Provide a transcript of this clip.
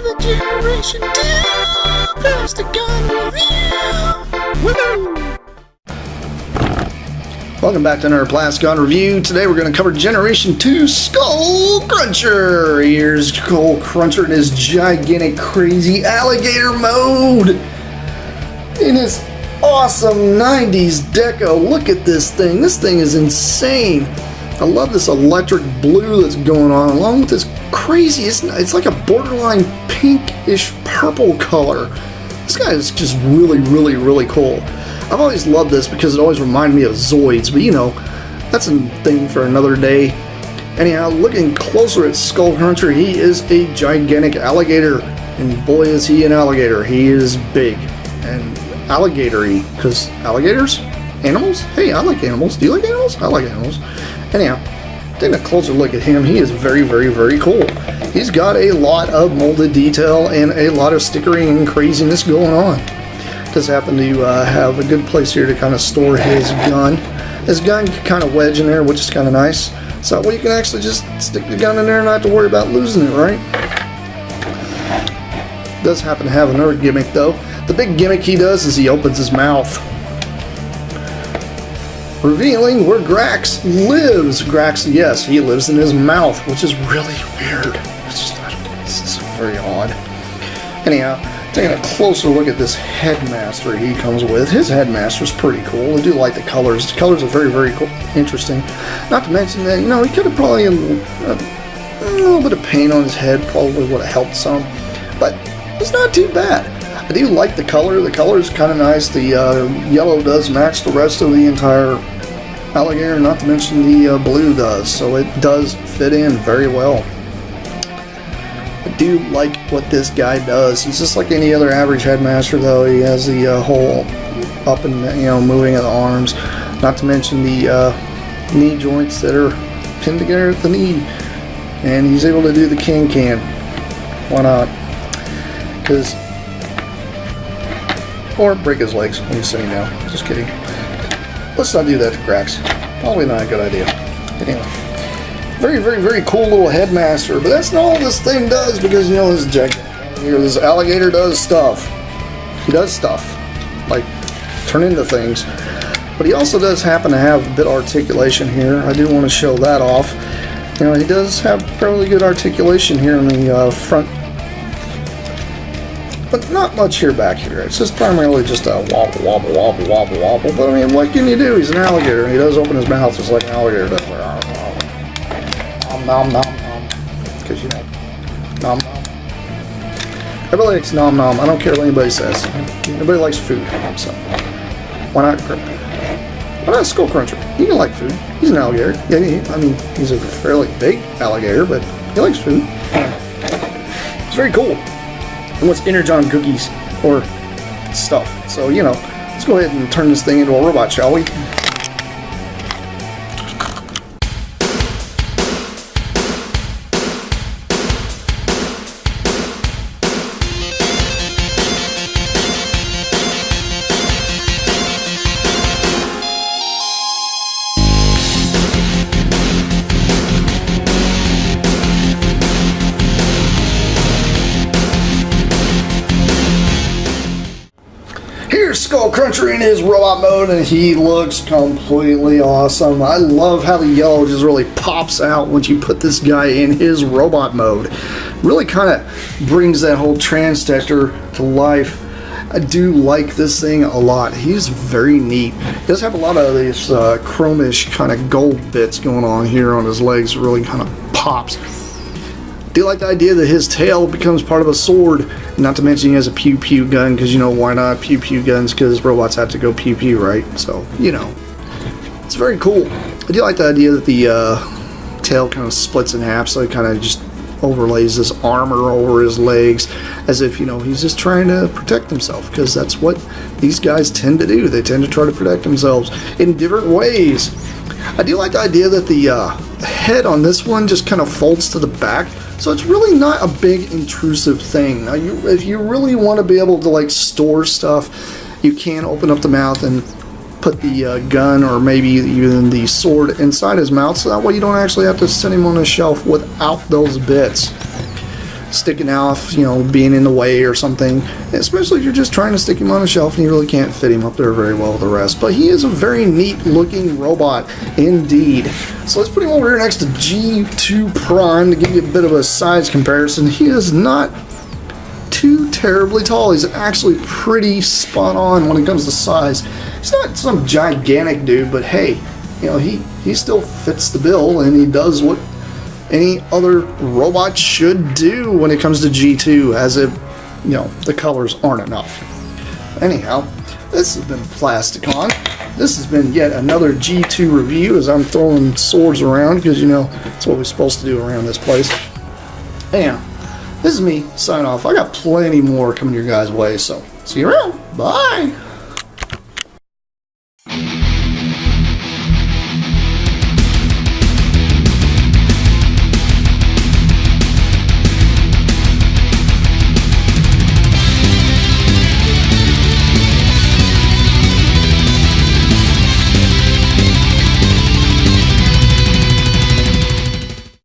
another Generation 2 Plasticon review! Woo! Welcome back to another Plasticon review. Today we're going to cover Generation 2 Skullcruncher. Here's Skullcruncher in his gigantic crazy alligator mode. In his awesome 90s deco. Look at this thing. This thing is insane. I love this electric blue that's going on along with this crazy, it's like a borderline pinkish purple color. This guy is just really cool. I've always loved this because it always reminded me of Zoids, but you know, that's a thing for another day. Anyhow, looking closer at Skullcruncher, he is a gigantic alligator, and boy is he an alligator. He is big and alligatory, because alligators? Animals? Hey, I like animals. Do you like animals? I like animals. Anyhow, taking a closer look at him, he is very cool. He's got a lot of molded detail and a lot of stickering and craziness going on. Does happen to have a good place here to kind of store his gun. His gun can kind of wedge in there, which is kind of nice. So well, you can actually just stick the gun in there and not have to worry about losing it, right? Does happen to have another gimmick though. The big gimmick he does is he opens his mouth, revealing where Grax lives. Grax, yes, he lives in his mouth, which is really weird. It's just very odd. Anyhow, taking a closer look at this headmaster he comes with. His headmaster is pretty cool. I do like the colors. The colors are very cool, interesting. Not to mention that, you know, he could have probably a little bit of paint on his head probably would have helped some, but it's not too bad. I do like the color. The color is kind of nice. The yellow does match the rest of the entire alligator, not to mention the blue does, so it does fit in very well. I do like what this guy does. He's just like any other average headmaster, though. He has the whole up and, you know, moving of the arms, not to mention the knee joints that are pinned together at the knee, and he's able to do the can. Why not? Because or break his legs when he's sitting down. Just kidding. Let's not do that to Grax. Probably not a good idea. Anyway, very cool little headmaster. But that's not all this thing does, because you know this alligator does stuff. He does stuff like turn into things. But he also does happen to have a bit of articulation here. I do want to show that off. You know, he does have fairly good articulation here in the front. But not much here back here. It's just primarily just a wobble. But I mean, what can you do? He's an alligator, and he does open his mouth just like an alligator does. Nom nom. Because you know, nom nom. Everybody likes nom nom. I don't care what anybody says. Everybody likes food. So why not? Why not Skullcruncher? He can like food. He's an alligator. Yeah, I mean, he's a fairly big alligator, but he likes food. It's very cool. And what's Energon cookies or stuff. So, you know, let's go ahead and turn this thing into a robot, shall we? Here's Skullcruncher in his robot mode, and he looks completely awesome. I love how the yellow just really pops out once you put this guy in his robot mode. Really kind of brings that whole transdector to life. I do like this thing a lot. He's very neat. He does have a lot of these chromish kind of gold bits going on here on his legs. Really kind of pops. I do like the idea that his tail becomes part of a sword, not to mention he has a pew gun, because you know why not pew guns, because robots have to go pew, right? So, you know, it's very cool. I do like the idea that the tail kind of splits in half, so it kind of just overlays this armor over his legs, as if, you know, he's just trying to protect himself, because that's what these guys tend to do. They tend to try to protect themselves in different ways. I do like the idea that the head on this one just kind of folds to the back, so it's really not a big intrusive thing. Now, if you really want to be able to like store stuff, you can open up the mouth and put the gun or maybe even the sword inside his mouth, so that way you don't actually have to set him on a shelf without those bits. sticking off, being in the way or something. Especially if you're just trying to stick him on a shelf and you really can't fit him up there very well with the rest. But he is a very neat looking robot indeed. So let's put him over here next to G2 Prime to give you a bit of a size comparison. He is not too terribly tall. He's actually pretty spot on when it comes to size. He's not some gigantic dude, but hey, he still fits the bill, and he does what any other robot should do when it comes to G2, as if the colors aren't enough. Anyhow, this has been Plasticon. This has been yet another G2 review, as I'm throwing swords around because that's what we're supposed to do around this place. Anyhow, this is me signing off. I got plenty more coming your guys' way, so see you around. Bye.